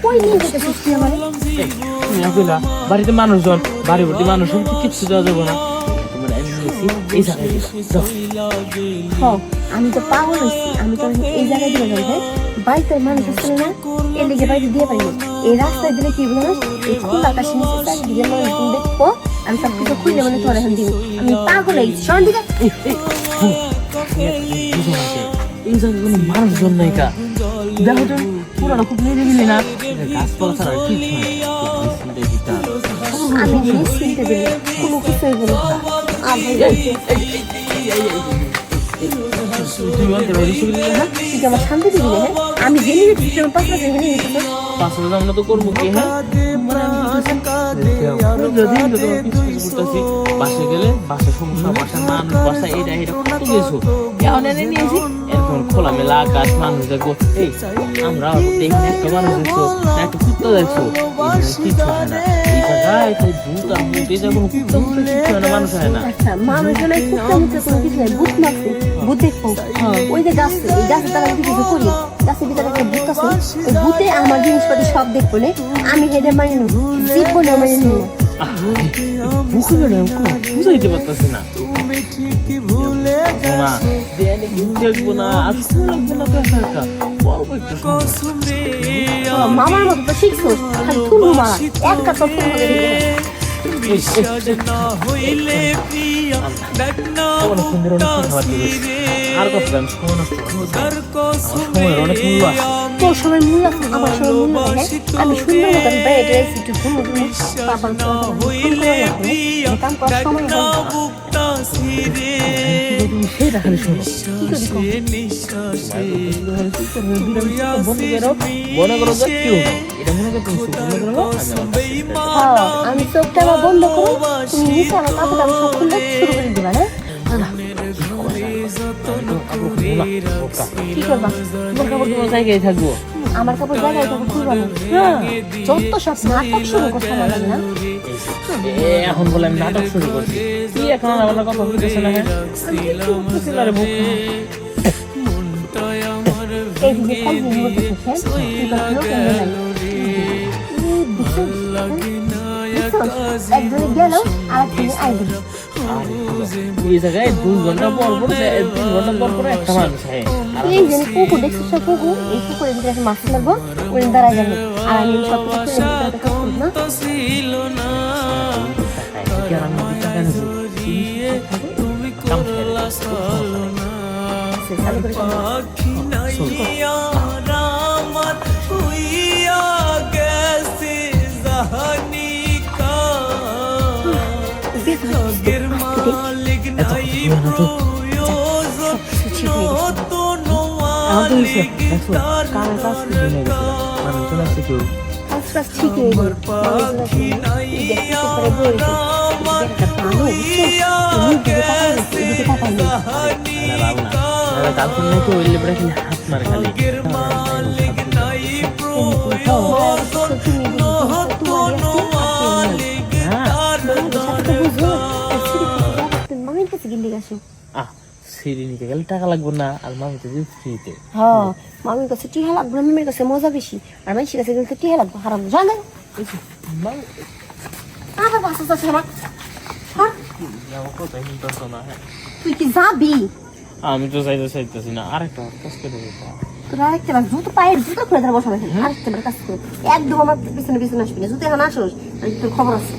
কই নিয়ে যেতেছিস তুই আমারে? তুমি কইলা বাড়িতে মানুষজন, বাড়ি ভর্তি মানুষজন, কিচ্ছু দেওয়া যাবো না। তোমার আমি নিয়েছি এই জায়গায় দিলাম। আমি তো পাগল হয়েছি, আমি তো এই জায়গায় দিলে যাবো। বাড়িতে মানুষ আসলে না, এর লেগে বাড়িতে দিয়ে পারি। এই রাস্তায় দিলে কি বলো, এই খোলা আকাশে নিচে চারিদিকে মানুষজন দেখবো, আমি সব কিছু খুলে মানে তোর এখন দিব। আমি পাগল হয়েছি, শোন দিকে এই জায়গায় কোনো মানুষজন নাই কা, দেখো তো পুরানো খুব নিরিবিলি না, গাছপালা ছাড়া কিছু নাই। আমি নিশ্চিন্তে দিলে কোনো কিছুই বলো না। তুই আমার শান্তি দিবি না? হ্যাঁ, আমি জেনে দিচ্ছি আমার 5 লাখ জেনে দিচ্ছি। 5 লাখ আমরা তো করবো কি? হ্যাঁ বাসে গেলে বাসে সমস্যা, বাসার মানুষ, বাসা এটা এটা কত কিছু এখন এনে নিয়েছি। এরকম খোলামেলা আকাশ, মানুষ দেখবো। আমরা এখানে একটা মানুষ দেখছো, একটা কুত্তা দেখছো, কিছু হয় না। এই জায়গায় খালি ভূত আর ভূত, এই জায়গায় কোনো কুত্তা মুখে কিছু হয় না, মানুষ হয় না। আচ্ছা, মানুষজনের কুত্তা মুখে কোনো কিছু নাই, ভূত মারছে, ভূত দেখবো। ওই যে গাছ, এই গাছের দ্বারা কিছু কিছু করি, গাছের ভিতরে একটা ভূত আছে, ওই ভূতে আমার জিনিসপাতি সব দেখবো না, আমি হেডে মারি নি, জীবনে মারি নি। বুঝাইতে পারতেছি না, দেখবো না, আজকে লাগবো না, মামার মতো তো শিখছো, খালি ফুল মারা, এক কাছে ফুল করে দিবে। আর কত সময় নষ্ট, সময়ের অনেক মূল্য আছে। তোর সময় মূল্য আছে, আমার সময় মূল্য আছে। আমি সুন্দর মতন বেড রেখেছি, একটু ঘুমো ঘুমো, বাবার কাম করার সময় সেটা খালি শোনো, মনে করো যে কি হবে, এটা মনে করো তুমি আমি চোখটা আবার বন্ধ করো, তুমি নিচে আমার কাপড়টা আমি সব খুলতে শুরু করে দিবা না? কি করবা? জায়গায় থাকবো, আমার কাপড় জায়গায় থাকবো, খুলবা না? যত সব নাটক শুরু করতে হবে না? এখন বলে আমি নাটক শুরু করছি, কি এখন আমার কথা বলতেছে না? হ্যাঁ এই যে কন্টিনিউ করতেছে, একজনে গেল আর একজনে আইল। এই জায়গায় 2 ঘন্টা পর পর 3 ঘন্টা পর পর একটা মানুষ হয়। এই যে পুকুর দেখছিস, সব পুকুর, এই পুকুরের ভিতরে একটা মাছ লাগবো, ওই দাঁড়ায় যাবে, আর আমি সব কিছু না ঠিক হাত মারে খালি মামির কাছে গিয়ে গেছো। সিঁড়ি নিতে গেলে টাকা লাগবে না, আর মামি তো ফ্রিতে। হ্যাঁ, মামির কাছে টিহা লাগবে, মামির কাছে মজা বেশি, আর মানুষের কাছে কিন্তু টিহা লাগবে, হারাম জানে। তুই কি যাবি? আমি তো চাইতেছি না, আরেকটা কাজ করে দেবো। তোরা আরেকটা বার জুতো, পায়ের জুতো খুলে ধরে বসাবে, আরেকটা বার কাজ করে একদম আমার পিছনে পিছনে আসবি না, জুতো এখন আসোস, তোর খবর আছে।